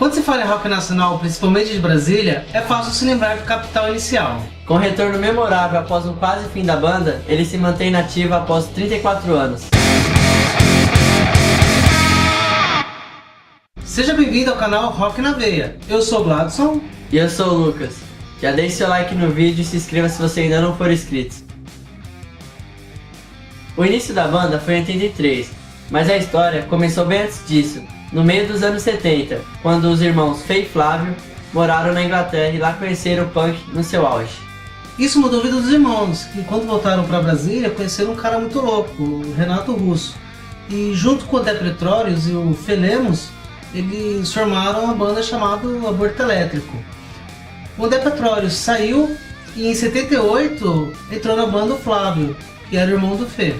Quando se fala em rock nacional, principalmente de Brasília, é fácil se lembrar do Capital Inicial. Com retorno memorável após um quase fim da banda, ele se mantém nativo após 34 anos. Seja bem-vindo ao canal Rock na Veia. Eu sou o Gladson. E eu sou o Lucas. Já deixe seu like no vídeo e se inscreva se você ainda não for inscrito. O início da banda foi em 83, mas a história começou bem antes disso, no meio dos anos 70, quando os irmãos Fei e Flávio moraram na Inglaterra e lá conheceram o punk no seu auge. Isso mudou a vida dos irmãos, que quando voltaram para Brasília conheceram um cara muito louco, o Renato Russo. E junto com o The Pretórios e o Felemos, eles formaram uma banda chamada Aborto Elétrico. O The Pretórios saiu e em 78 entrou na banda o Flávio, que era irmão do Fê.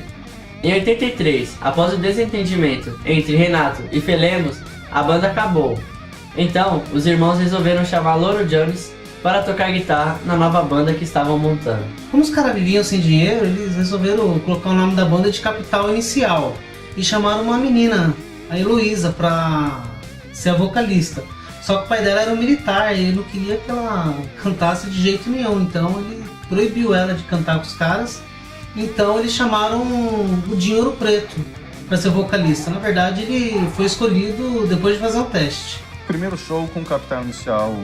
Em 83, após o desentendimento entre Renato e Felemos, a banda acabou. Então, os irmãos resolveram chamar Louro Jones para tocar guitarra na nova banda que estavam montando. Como os caras viviam sem dinheiro, eles resolveram colocar o nome da banda de Capital Inicial e chamaram uma menina, a Heloísa, para ser a vocalista. Só que o pai dela era um militar e ele não queria que ela cantasse de jeito nenhum, então ele proibiu ela de cantar com os caras. Então eles chamaram o Dinho Ouro Preto para ser vocalista. Na verdade, ele foi escolhido depois de fazer um teste. O primeiro show com o Capital Inicial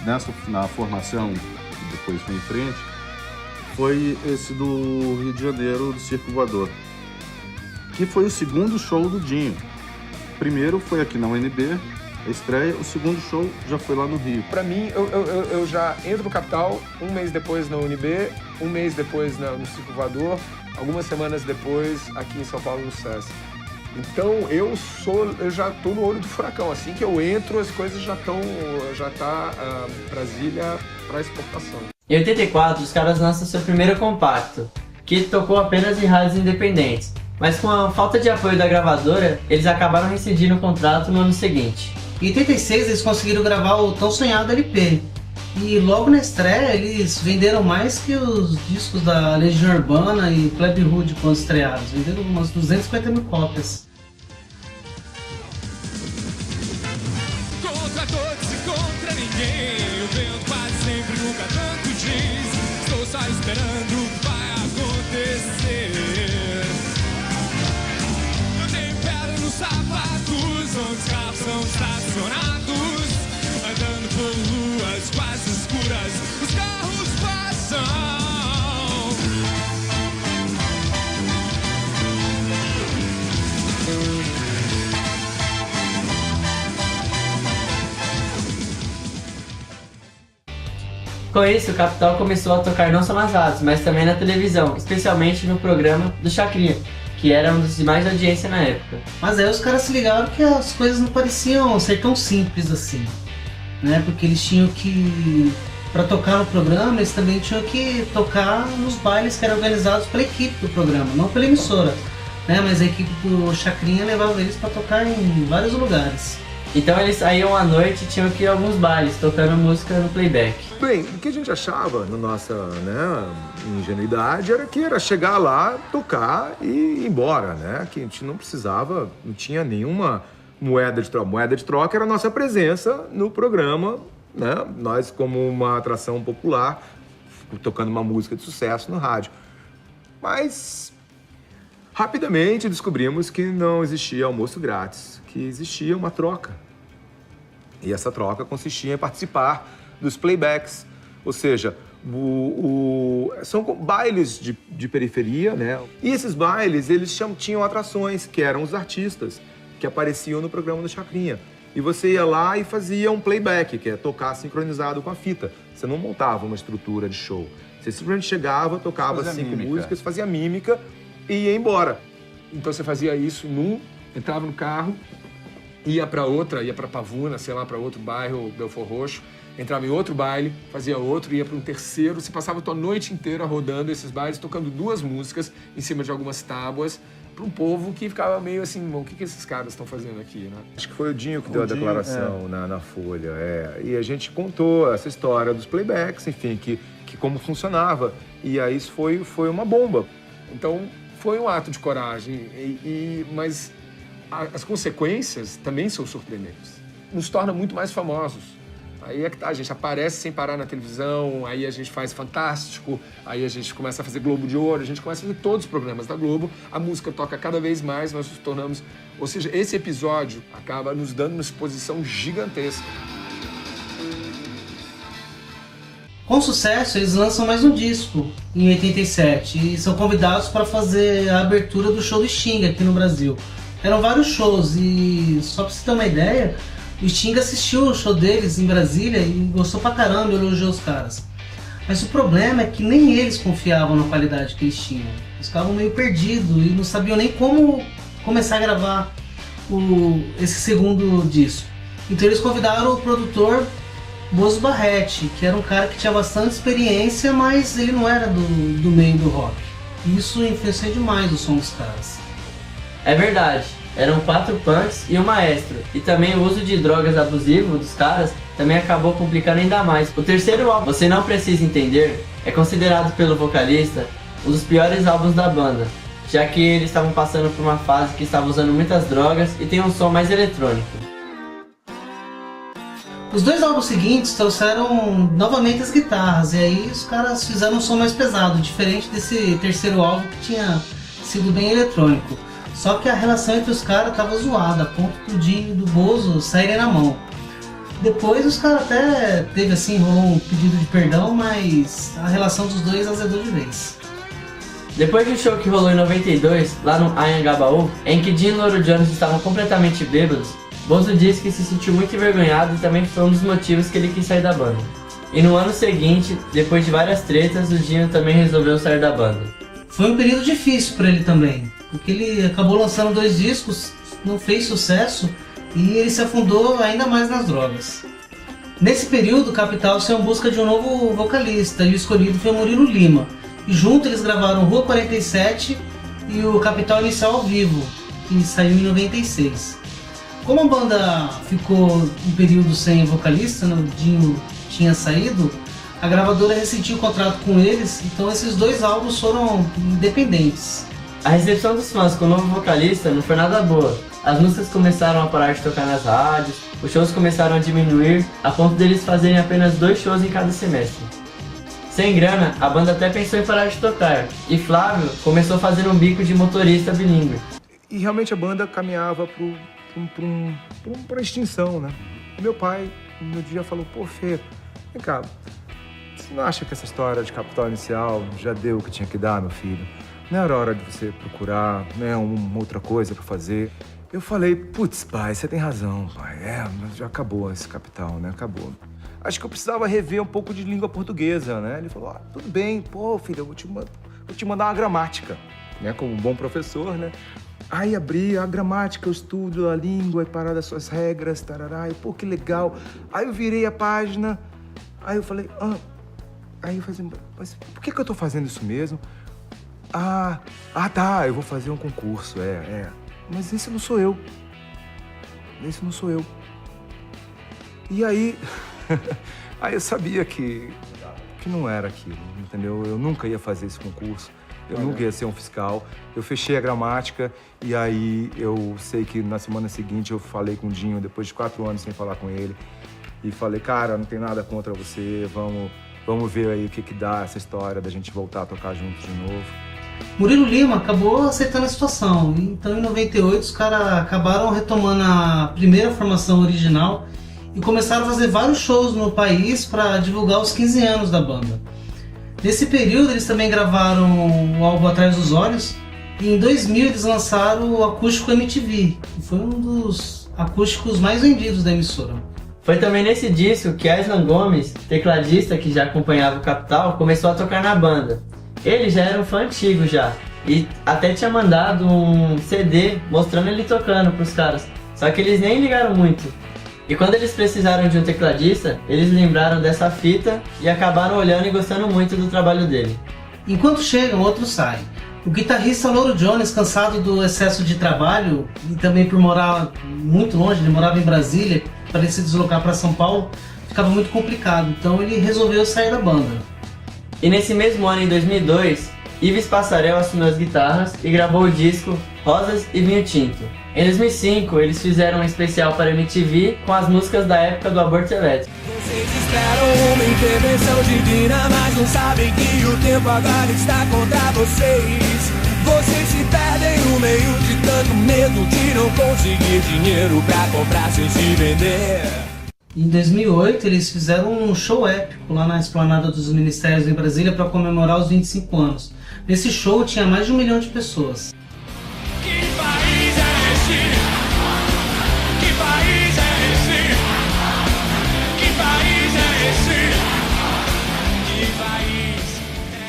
na formação, que depois foi em frente, foi esse do Rio de Janeiro, do Circo Voador, que foi o segundo show do Dinho. O primeiro foi aqui na UNB, a estreia, o segundo show já foi lá no Rio. Pra mim, eu já entro no Capital, um mês depois na UNB, um mês depois no Circo Voador, algumas semanas depois aqui em São Paulo no SESC. Então eu já tô no olho do furacão. Assim que eu entro, as coisas já tá Brasília para exportação. Em 84, os caras lançam seu primeiro compacto, que tocou apenas em rádios independentes. Mas com a falta de apoio da gravadora, eles acabaram rescindindo o contrato no ano seguinte. Em 86 eles conseguiram gravar o tão sonhado LP. E logo na estreia eles venderam mais que os discos da Legião Urbana e Plebe Rude quando estreados. Venderam umas 250 mil cópias. Contra todos e contra ninguém, o vento quase sempre nunca tanto diz. Estou só esperando o que vai acontecer. Eu tenho pedra nos sapatos, onde os carros são estacionados. Andando por ruas quase escuras, os carros passam. Com isso, o Capital começou a tocar não só nas rádios, mas também na televisão, especialmente no programa do Chacrinha, que era um dos de mais audiência na época. Mas aí os caras se ligaram que as coisas não pareciam ser tão simples assim, né? Porque eles tinham que, para tocar no programa, eles também tinham que tocar nos bailes que eram organizados pela equipe do programa, não pela emissora, né? Mas a equipe do Chacrinha levava eles para tocar em vários lugares. Então eles saíam à noite e tinham que ir a alguns bailes, tocando música no playback. Bem, o que a gente achava na nossa ingenuidade era chegar lá, tocar e ir embora, né? Que a gente não precisava, não tinha nenhuma moeda de troca. Moeda de troca era a nossa presença no programa, né? Nós como uma atração popular, tocando uma música de sucesso no rádio. Mas rapidamente descobrimos que não existia almoço grátis, que existia uma troca. E essa troca consistia em participar dos playbacks, ou seja, são bailes de periferia, né? E esses bailes, eles tinham atrações, que eram os artistas que apareciam no programa do Chacrinha. E você ia lá e fazia um playback, que é tocar sincronizado com a fita. Você não montava uma estrutura de show. Você simplesmente chegava, tocava 5 músicas, fazia mímica e ia embora. Então você fazia isso entrava no carro, ia pra Pavuna, sei lá, pra outro bairro, Belfort Roxo, entrava em outro baile, fazia outro, ia para um terceiro, você passava a tua noite inteira rodando esses bailes, tocando 2 músicas em cima de algumas tábuas, para um povo que ficava meio assim, o que esses caras estão fazendo aqui, né? Acho que foi o Dinho que deu a declaração na Folha, e a gente contou essa história dos playbacks, enfim, que como funcionava, e aí isso foi uma bomba. Então, foi um ato de coragem, mas as consequências também são surpreendentes. nos torna muito mais famosos. Aí é que tá, a gente aparece sem parar na televisão, aí a gente faz Fantástico, aí a gente começa a fazer Globo de Ouro, a gente começa a fazer todos os programas da Globo, a música toca cada vez mais, nós nos tornamos... Ou seja, esse episódio acaba nos dando uma exposição gigantesca. Com sucesso, eles lançam mais um disco em 87 e são convidados para fazer a abertura do show do Sting aqui no Brasil. Eram vários shows e, só para você ter uma ideia, o Sting assistiu o show deles em Brasília e gostou pra caramba e elogiou os caras. Mas o problema é que nem eles confiavam na qualidade que eles tinham. Eles ficavam meio perdidos e não sabiam nem como começar a gravar esse segundo disco. Então eles convidaram o produtor Bozo Barrete, que era um cara que tinha bastante experiência, mas ele não era do meio do rock. E isso influenciou demais o som dos caras. É verdade, eram 4 punks e um maestro, e também o uso de drogas abusivo dos caras também acabou complicando ainda mais. O terceiro álbum, Você Não Precisa Entender, é considerado pelo vocalista um dos piores álbuns da banda, já que eles estavam passando por uma fase que estavam usando muitas drogas e tem um som mais eletrônico. Os 2 álbuns seguintes trouxeram novamente as guitarras, e aí os caras fizeram um som mais pesado, diferente desse terceiro álbum que tinha sido bem eletrônico. Só que a relação entre os caras estava zoada, a ponto do Dinho e do Bozo saírem na mão. Depois os caras até teve assim, rolou um pedido de perdão, mas a relação dos dois azedou de vez. Depois de um show que rolou em 92, lá no Anhangabaú, em que Dinho e Louro Jones estavam completamente bêbados, Bozo disse que se sentiu muito envergonhado e também foi um dos motivos que ele quis sair da banda. E no ano seguinte, depois de várias tretas, o Dinho também resolveu sair da banda. Foi um período difícil para ele também, porque ele acabou lançando 2 discos, não fez sucesso e ele se afundou ainda mais nas drogas. Nesse período, o Capital saiu em busca de um novo vocalista e o escolhido foi Murilo Lima. E junto eles gravaram Rua 47 e o Capital Inicial ao vivo, que saiu em 96. Como a banda ficou um período sem vocalista, o Dinho tinha saído, a gravadora rescindiu o contrato com eles, então esses 2 álbuns foram independentes. A recepção dos fãs com o novo vocalista não foi nada boa. As músicas começaram a parar de tocar nas rádios, os shows começaram a diminuir, a ponto deles fazerem apenas 2 shows em cada semestre. Sem grana, a banda até pensou em parar de tocar, e Flávio começou fazendo um bico de motorista bilíngue. E realmente a banda caminhava para extinção, né? E meu pai, no dia, falou, pô, Fê, vem cá, você não acha que essa história de Capital Inicial já deu o que tinha que dar, meu filho? Não era hora de você procurar, né, uma outra coisa para fazer? Eu falei, putz, pai, você tem razão, pai. Mas já acabou esse Capital, né? Acabou. Acho que eu precisava rever um pouco de língua portuguesa, né? Ele falou, tudo bem, pô, filho, eu vou te mandar uma gramática, né? Como um bom professor, né? Aí abri a gramática, eu estudo a língua e parar das suas regras, tarará, e pô, que legal. Aí eu virei a página, aí eu falei, Aí eu falei assim, mas por que eu tô fazendo isso mesmo? Tá, eu vou fazer um concurso, Mas esse não sou eu. Esse não sou eu. E aí, aí eu sabia que não era aquilo, entendeu? Eu nunca ia fazer esse concurso, eu nunca ia ser um fiscal. Eu fechei a gramática e aí eu sei que na semana seguinte eu falei com o Dinho, depois de 4 anos sem falar com ele, e falei, cara, não tem nada contra você, vamos ver aí o que dá essa história da gente voltar a tocar juntos de novo. Murilo Lima acabou aceitando a situação, então em 98 os caras acabaram retomando a primeira formação original e começaram a fazer vários shows no país para divulgar os 15 anos da banda. Nesse período eles também gravaram o álbum Atrás dos Olhos e em 2000 eles lançaram o Acústico MTV, que foi um dos acústicos mais vendidos da emissora. Foi também nesse disco que Aislan Gomes, tecladista que já acompanhava o Capital, começou a tocar na banda. Ele já era um fã antigo já, e até tinha mandado um CD mostrando ele tocando pros caras, só que eles nem ligaram muito. E quando eles precisaram de um tecladista, eles lembraram dessa fita e acabaram olhando e gostando muito do trabalho dele. Enquanto chegam, outros saem. O guitarrista Louro Jones, cansado do excesso de trabalho e também por morar muito longe, ele morava em Brasília, para ele se deslocar para São Paulo, ficava muito complicado, então ele resolveu sair da banda. E nesse mesmo ano, em 2002, Ives Passarel assumiu as guitarras e gravou o disco Rosas e Vinho Tinto. Em 2005, eles fizeram um especial para MTV com as músicas da época do aborto elétrico. Vocês esperam uma intervenção divina, mas não sabem que o tempo agora está contra vocês. Vocês se perdem no meio de tanto medo de não conseguir dinheiro pra comprar sem se vender. Em 2008, eles fizeram um show épico lá na Esplanada dos Ministérios em Brasília para comemorar os 25 anos. Nesse show tinha mais de 1 milhão de pessoas. Que país é esse? Que país é esse? Que país é esse? Que país é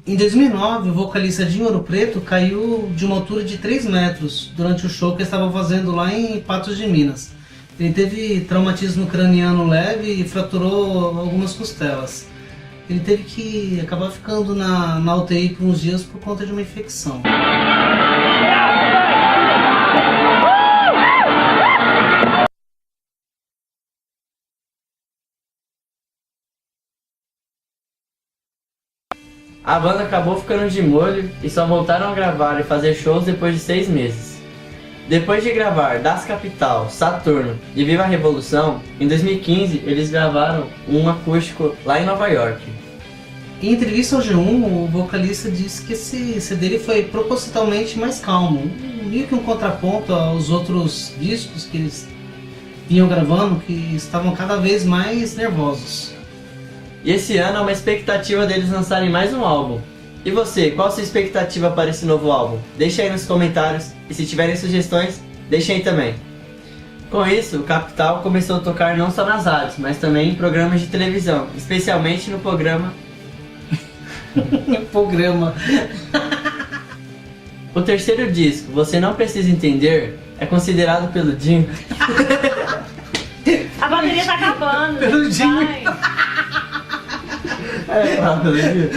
esse? Em 2009, o vocalista de Ouro Preto caiu de uma altura de 3 metros durante o show que ele estava fazendo lá em Patos de Minas. Ele teve traumatismo craniano leve e fraturou algumas costelas. Ele teve que acabar ficando na UTI por uns dias por conta de uma infecção. A banda acabou ficando de molho e só voltaram a gravar e fazer shows depois de 6 meses. Depois de gravar Das Capital, Saturno e Viva a Revolução, em 2015 eles gravaram um acústico lá em Nova York. Em entrevista ao G1, o vocalista disse que esse CD foi propositalmente mais calmo, meio que um contraponto aos outros discos que eles vinham gravando, que estavam cada vez mais nervosos. E esse ano é uma expectativa deles lançarem mais um álbum. E você, qual a sua expectativa para esse novo álbum? Deixa aí nos comentários e se tiverem sugestões, deixa aí também. Com isso, o Capital começou a tocar não só nas rádios, mas também em programas de televisão, especialmente no programa... O terceiro disco, Você Não Precisa Entender, é considerado pelo Dinho... A bateria tá acabando. Pelo Dinho. Vai. É, pelo Dinho.